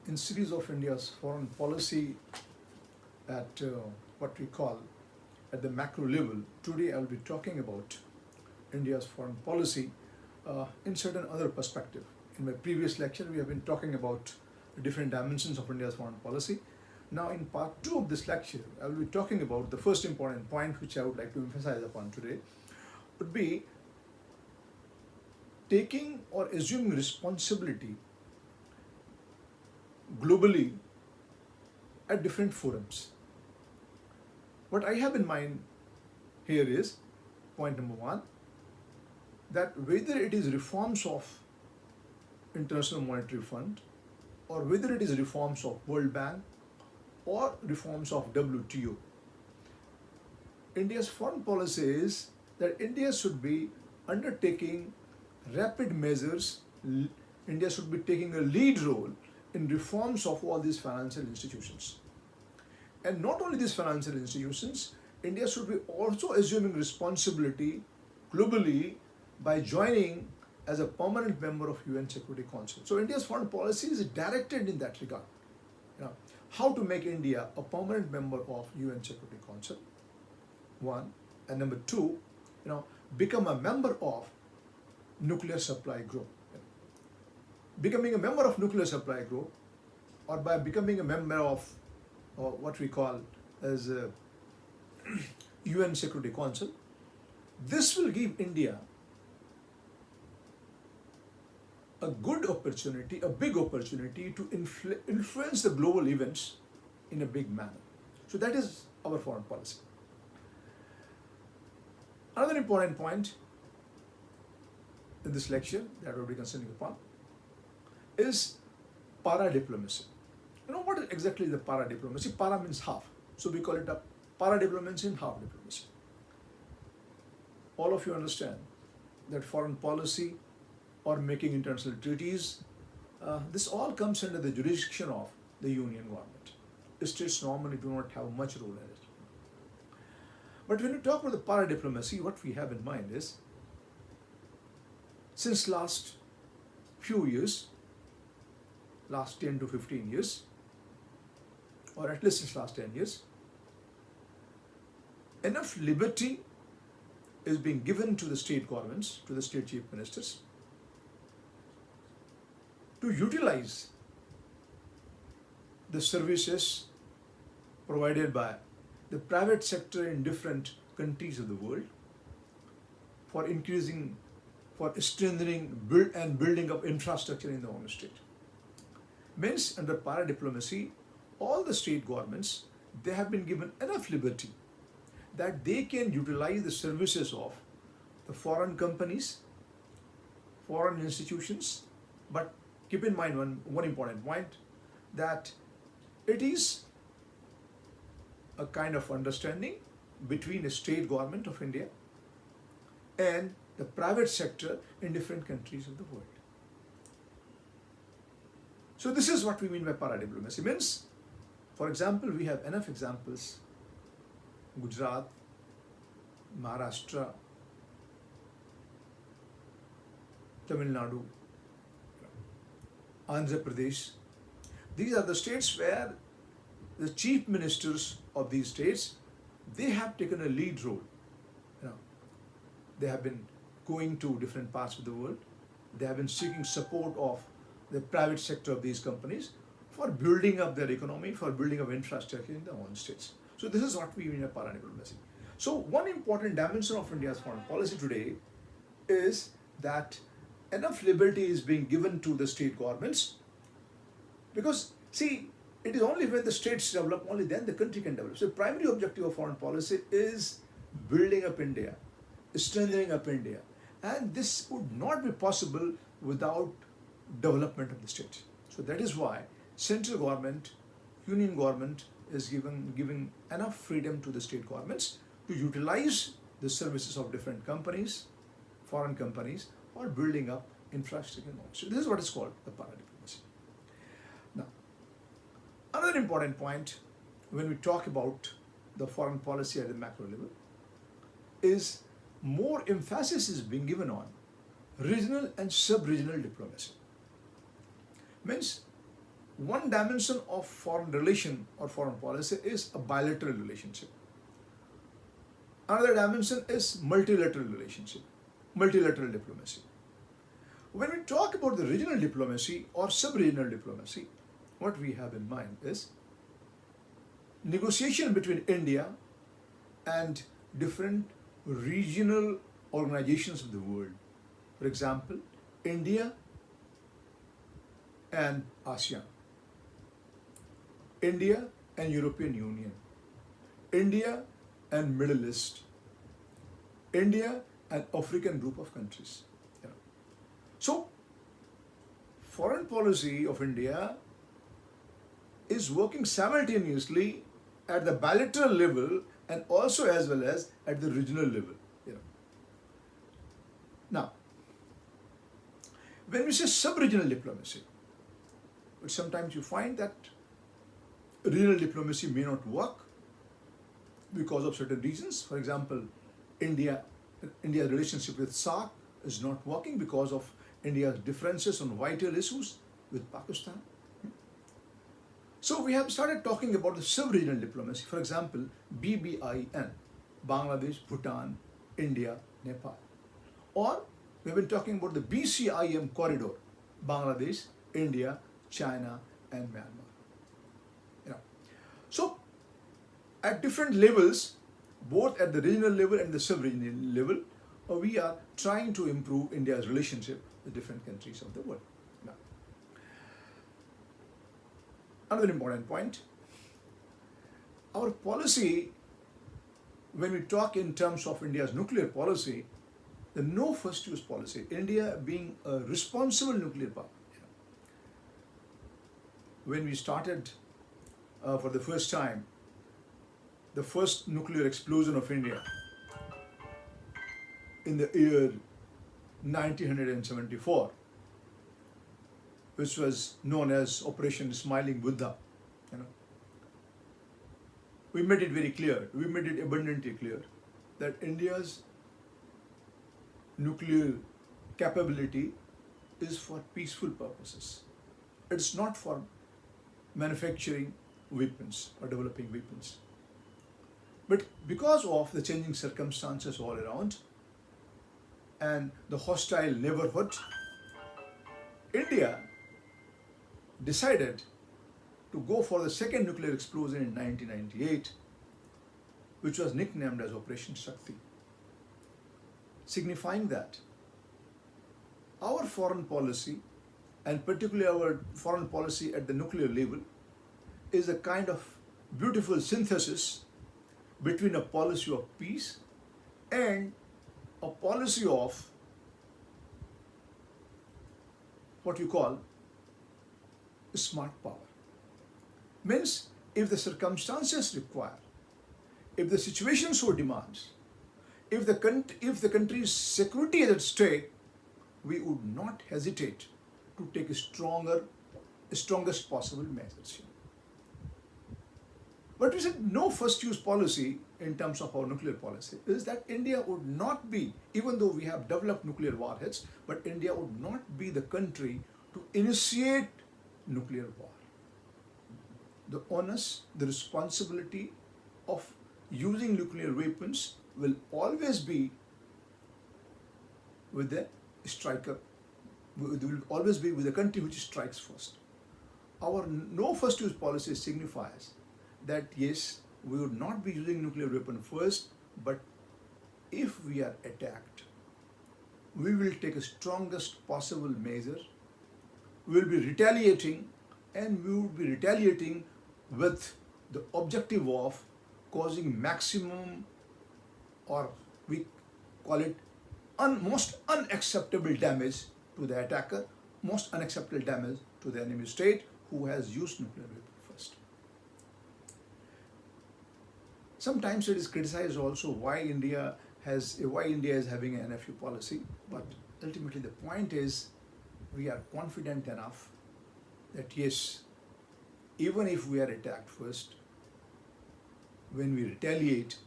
in series of India's foreign policy at what we call at the macro level. Today I will be talking about India's foreign policy in certain other perspective. In my previous lecture, we have been talking about different dimensions of India's foreign policy. Now, in part 2 of this lecture, I will be talking about the first important point which I would like to emphasize upon today would be taking or assuming responsibility globally at different forums. What I have in mind here is point number one, that whether it is reforms of International Monetary Fund or whether it is reforms of World Bank or reforms of WTO, India's foreign policy is that India should be undertaking rapid measures. India should be taking a lead role in reforms of all these financial institutions. And not only these financial institutions, India should be also assuming responsibility globally by joining as a permanent member of UN Security Council. So India's foreign policy is directed in that regard. How to make India a permanent member of UN Security Council, one, and number two, become a member of nuclear supply group. Becoming a member of nuclear supply group, or by becoming a member of what we call as UN Security Council, this will give India a good opportunity, a big opportunity to influence the global events in a big manner. So that is our foreign policy. Another important point in this lecture that we'll be considering upon is para-diplomacy. What is exactly the para-diplomacy? Para means half. So we call it a para-diplomacy and half diplomacy. All of you understand that foreign policy or making international treaties, this all comes under the jurisdiction of the union government. States normally do not have much role in it. But when you talk about the para-diplomacy, what we have in mind is, since last few years, last 10 to 15 years, or at least since last 10 years, enough liberty is being given to the state governments, to the state chief ministers, to utilize the services provided by the private sector in different countries of the world for increasing, for strengthening, building up infrastructure in the own state. Means under para-diplomacy, all the state governments, they have been given enough liberty that they can utilize the services of the foreign companies, foreign institutions, but keep in mind one important point, that it is a kind of understanding between the state government of India and the private sector in different countries of the world. So this is what we mean by para-diplomacy. Means, for example, we have enough examples: Gujarat, Maharashtra, Tamil Nadu, Andhra Pradesh. These are the states where the chief ministers of these states, they have taken a lead role. They have been going to different parts of the world. They have been seeking support of the private sector of these companies for building up their economy, for building up infrastructure in their own states. So this is what we mean by para-diplomacy. So one important dimension of India's foreign policy today is that enough liberty is being given to the state governments, because see, it is only when the states develop, only then the country can develop. So the primary objective of foreign policy is building up India, strengthening up India, and this would not be possible without development of the state. So that is why central government, union government is giving enough freedom to the state governments to utilize the services of different companies, foreign companies, or building up infrastructure. So this is what is called the para-diplomacy. Now, another important point when we talk about the foreign policy at the macro level is more emphasis is being given on regional and sub-regional diplomacy. Means one dimension of foreign relation or foreign policy is a bilateral relationship. Another dimension is multilateral relationship, multilateral diplomacy. When we talk about the regional diplomacy or sub-regional diplomacy, what we have in mind is negotiation between India and different regional organizations of the world. For example, India and ASEAN, India and European Union, India and Middle East, India and African group of countries. You know. So, foreign policy of India is working simultaneously at the bilateral level and also as well as at the regional level. You know. Now, when we say sub-regional diplomacy, but sometimes you find that regional diplomacy may not work because of certain reasons. For example, India's relationship with SAARC is not working because of India's differences on vital issues with Pakistan. So we have started talking about the sub-regional diplomacy. For example, BBIN, Bangladesh, Bhutan, India, Nepal. Or we have been talking about the BCIM corridor, Bangladesh, India, China, and Myanmar. You know. So at different levels, both at the regional level and the sub-regional level, we are trying to improve India's relationship with different countries of the world. Now, another important point, our policy, when we talk in terms of India's nuclear policy, the no first use policy, India being a responsible nuclear power. You know. When we started for the first time, the first nuclear explosion of India in the year 1974, which was known as Operation Smiling Buddha. You know, we made it very clear, we made it abundantly clear that India's nuclear capability is for peaceful purposes. It's not for manufacturing weapons or developing weapons. But because of the changing circumstances all around and the hostile neighborhood, India decided to go for the second nuclear explosion in 1998, which was nicknamed as Operation Shakti, signifying that our foreign policy, and particularly our foreign policy at the nuclear level, is a kind of beautiful synthesis between a policy of peace and a policy of what you call smart power. Means, if the circumstances require, if the situation so demands, if the country's security is at stake, we would not hesitate to take strongest possible measures. But we said no first use policy in terms of our nuclear policy is that India would not be, even though we have developed nuclear warheads, but India would not be the country to initiate nuclear war. The onus, the responsibility of using nuclear weapons will always be with the striker, will always be with the country which strikes first. Our no first use policy signifies that yes, we would not be using nuclear weapon first, but if we are attacked, we will take the strongest possible measure. We will be retaliating, and we would be retaliating with the objective of causing maximum, or we call it most unacceptable damage to the attacker, most unacceptable damage to the enemy state who has used nuclear weapon first. Sometimes it is criticized also why India is having an NFU policy, but ultimately the point is we are confident enough that yes, even if we are attacked first, when we retaliate,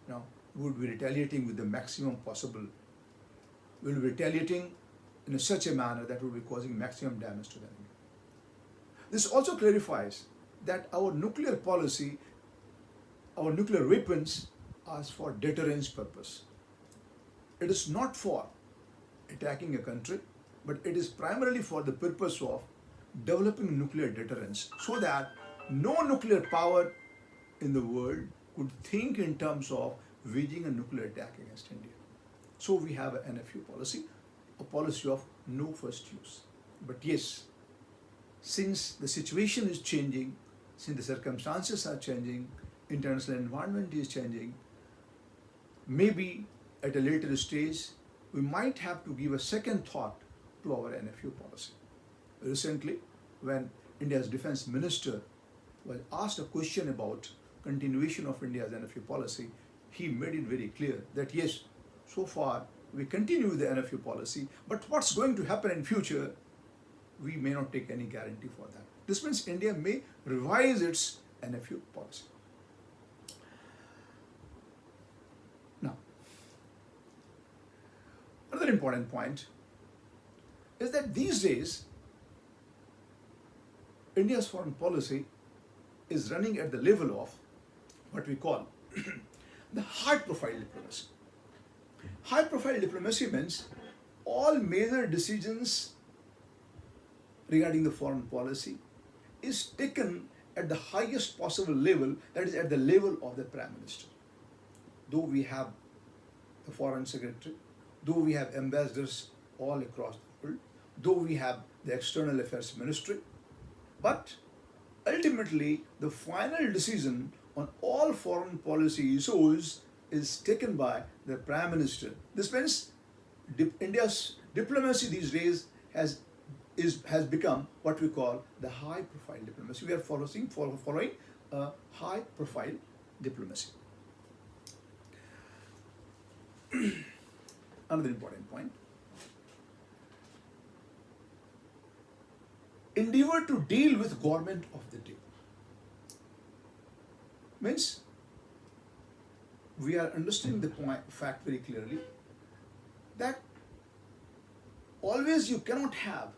now we would be retaliating with the maximum possible. We will be retaliating in such a manner that will be causing maximum damage to the enemy. This also clarifies that our nuclear policy, our nuclear weapons, are for deterrence purpose. It is not for attacking a country, but it is primarily for the purpose of developing nuclear deterrence so that no nuclear power in the world could think in terms of waging a nuclear attack against India. So we have an NFU policy, a policy of no first use. But yes, since the situation is changing, since the circumstances are changing, international environment is changing, maybe at a later stage, we might have to give a second thought to our NFU policy. Recently, when India's defense minister was asked a question about continuation of India's NFU policy, he made it very clear that yes, so far we continue with the NFU policy, but what's going to happen in future, we may not take any guarantee for that. This means India may revise its NFU policy. Now, another important point is that these days, India's foreign policy is running at the level of what we call the high-profile diplomacy. High-profile diplomacy means all major decisions regarding the foreign policy is taken at the highest possible level, that is at the level of the Prime Minister. Though we have the Foreign Secretary, though we have ambassadors all across the world, though we have the External Affairs Ministry, but ultimately the final decision on all foreign policy issues is taken by the Prime Minister. This means India's diplomacy these days has become what we call the high-profile diplomacy. We are following a high-profile diplomacy. Another important point. Endeavor to deal with government of the day. Means we are understanding the fact very clearly that always you cannot have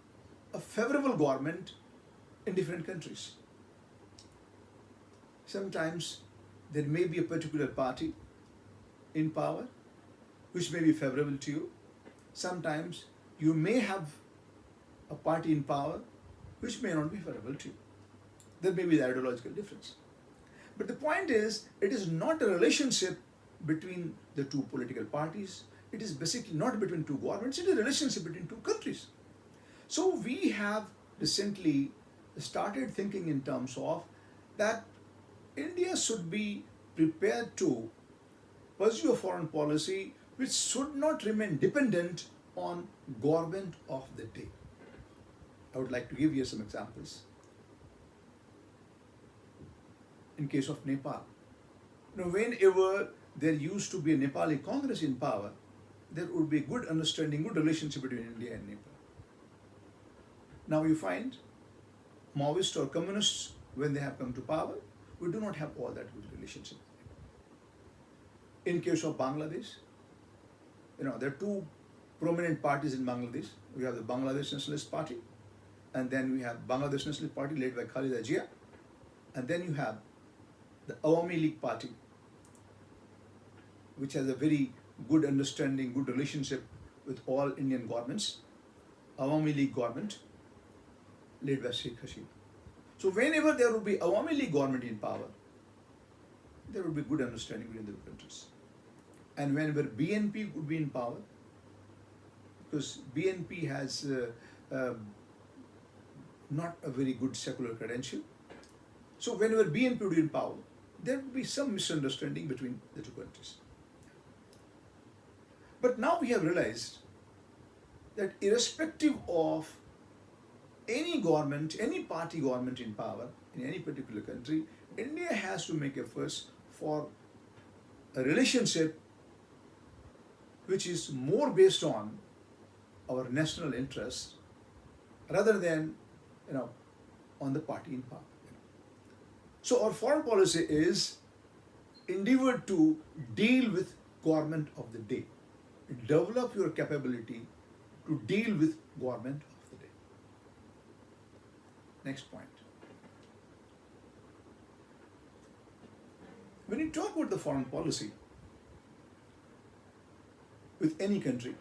a favorable government in different countries. Sometimes there may be a particular party in power which may be favorable to you. Sometimes you may have a party in power which may not be favorable to you. There may be the ideological difference. But the point is, it is not a relationship between the two political parties. It is basically not between two governments. It is a relationship between two countries. So we have recently started thinking in terms of that India should be prepared to pursue a foreign policy which should not remain dependent on government of the day. I would like to give you some examples. In case of Nepal, whenever there used to be a Nepali Congress in power, there would be good understanding, good relationship between India and Nepal. Now you find Maoists or communists, when they have come to power, we do not have all that good relationship. In case of Bangladesh, there are two prominent parties in Bangladesh. We have the Bangladesh Nationalist Party, and then we have Bangladesh Nationalist Party led by Khaleda Zia, and then you have the Awami League Party, which has a very good understanding, good relationship with all Indian governments. Awami League government led by Sheikh Hasina. So whenever there would be Awami League government in power, there would be good understanding between the countries. And whenever BNP would be in power, because BNP has not a very good secular credential, so whenever BNP would be in power, there would be some misunderstanding between the two countries. But now we have realized that irrespective of any government, any party government in power in any particular country, India has to make efforts for a relationship which is more based on our national interests rather than on the party in power. So our foreign policy is endeavor to deal with government of the day. Develop your capability to deal with government of the day. Next point. When you talk about the foreign policy with any country,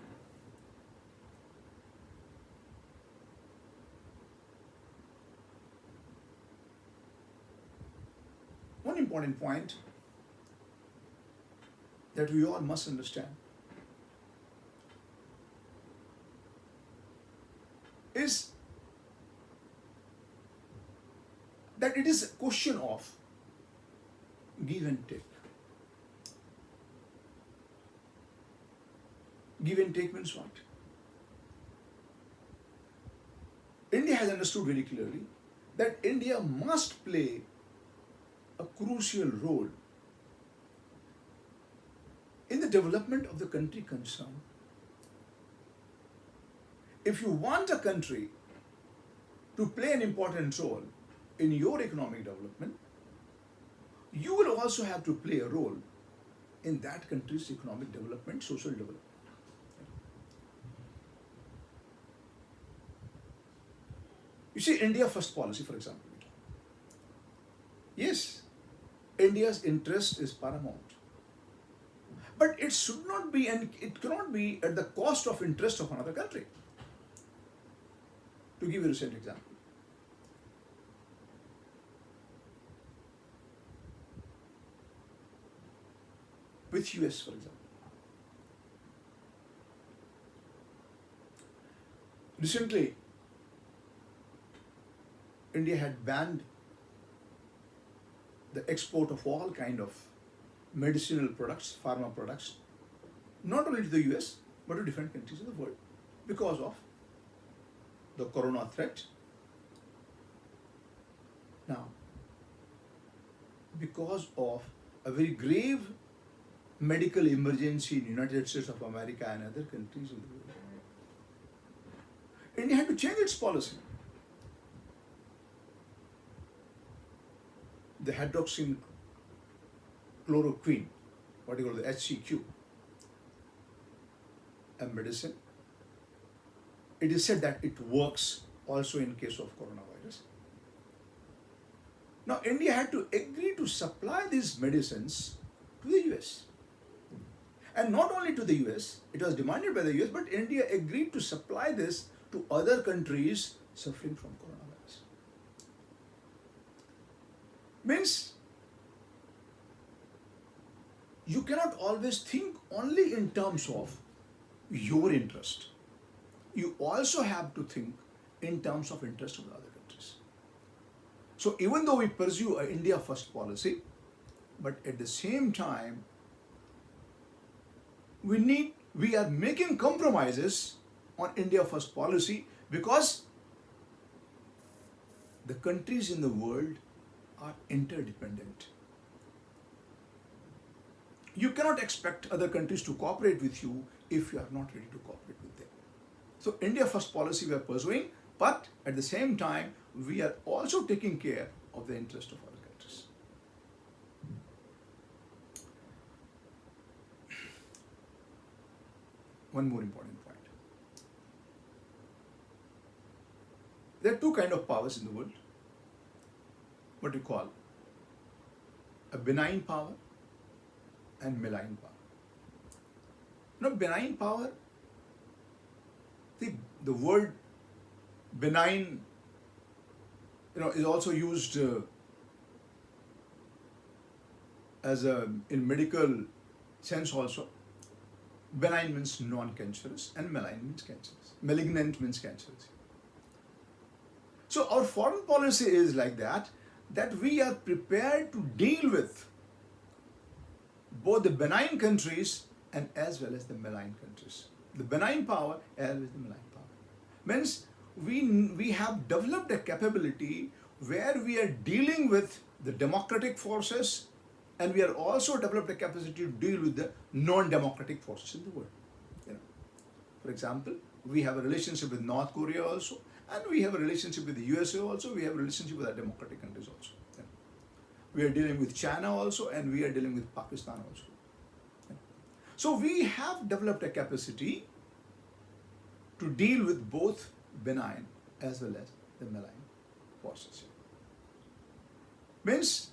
one important point that we all must understand is that it is a question of give and take. Give and take means what? India has understood very clearly that India must play a crucial role in the development of the country concerned. If you want a country to play an important role in your economic development, you will also have to play a role in that country's economic development, social development. You see, India First policy, for example. Yes, India's interest is paramount. But it should not be, and it cannot be at the cost of interest of another country. To give you a recent example, with US, for example. Recently, India had banned the export of all kind of medicinal products, pharma products, not only to the US, but to different countries of the world because of the corona threat. Now, because of a very grave medical emergency in United States of America and other countries of the world, India had to change its policy. The hydroxychloroquine, what you call the HCQ, a medicine, it is said that it works also in case of coronavirus. Now, India had to agree to supply these medicines to the US. And not only to the US, it was demanded by the US, but India agreed to supply this to other countries suffering from coronavirus. Means, you cannot always think only in terms of your interest. You also have to think in terms of interest of the other countries. So even though we pursue an India First policy, but at the same time, we are making compromises on India First policy because the countries in the world are interdependent. You cannot expect other countries to cooperate with you if you are not ready to cooperate with them. So India First policy we are pursuing, but at the same time, we are also taking care of the interest of other countries. One more important point. There are two kinds of powers in the world. What we call a benign power and malign power. Now, benign power, the word benign, is also used in medical sense also. Benign means non-cancerous and malign means cancerous. Malignant means cancerous. So our foreign policy is like that we are prepared to deal with both the benign countries and as well as the malign countries. The benign power as well as the malign power. Means we have developed a capability where we are dealing with the democratic forces, and we are also developed a capacity to deal with the non-democratic forces in the world. For example, we have a relationship with North Korea also, and we have a relationship with the USA also, we have a relationship with our democratic countries also. We are dealing with China also, and we are dealing with Pakistan also. So we have developed a capacity to deal with both benign as well as the malign forces. Means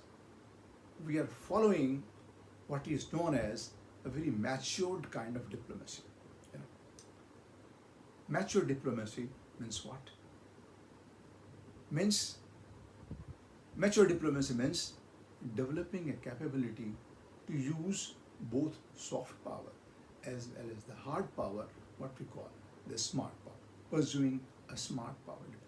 we are following what is known as a very matured kind of diplomacy. You know, mature diplomacy means what? Means mature diplomacy means developing a capability to use both soft power as well as the hard power, what we call the smart power, pursuing a smart power diplomacy.